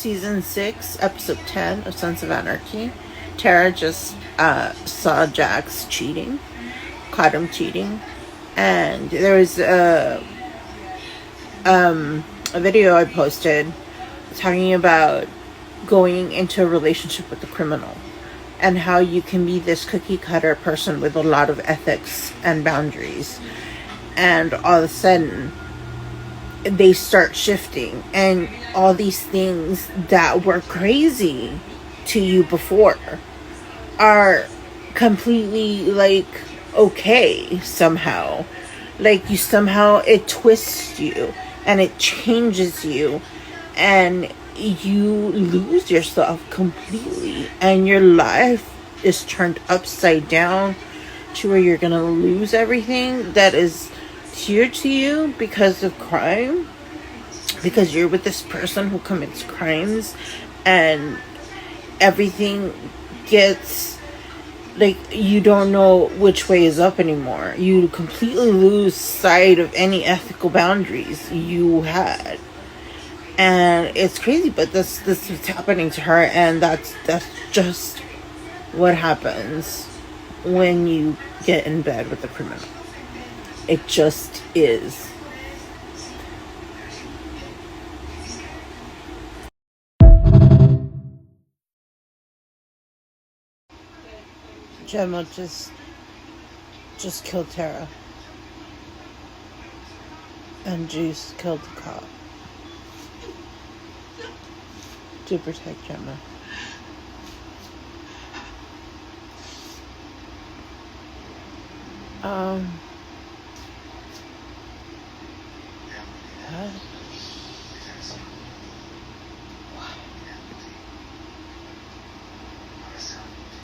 season 6, episode 10 of Sons of Anarchy, Tara just saw Jax cheating, caught him cheating, and there was a video I posted talking about going into a relationship with a criminal and how you can be this cookie cutter person with a lot of ethics and boundaries, and all of a sudden they start shifting, and all these things that were crazy to you before are completely like okay somehow. Like you somehow, it twists you and it changes you, and you lose yourself completely, and your life is turned upside down to where you're gonna lose everything that is dear to you because of crime, because you're with this person who commits crimes, and everything gets like, you don't know which way is up anymore. You completely lose sight of any ethical boundaries you had, and it's crazy. But this is happening to her, and that's just what happens when you get in bed with a criminal. It just is. Gemma just killed Tara, and Juice killed the cop to protect Gemma.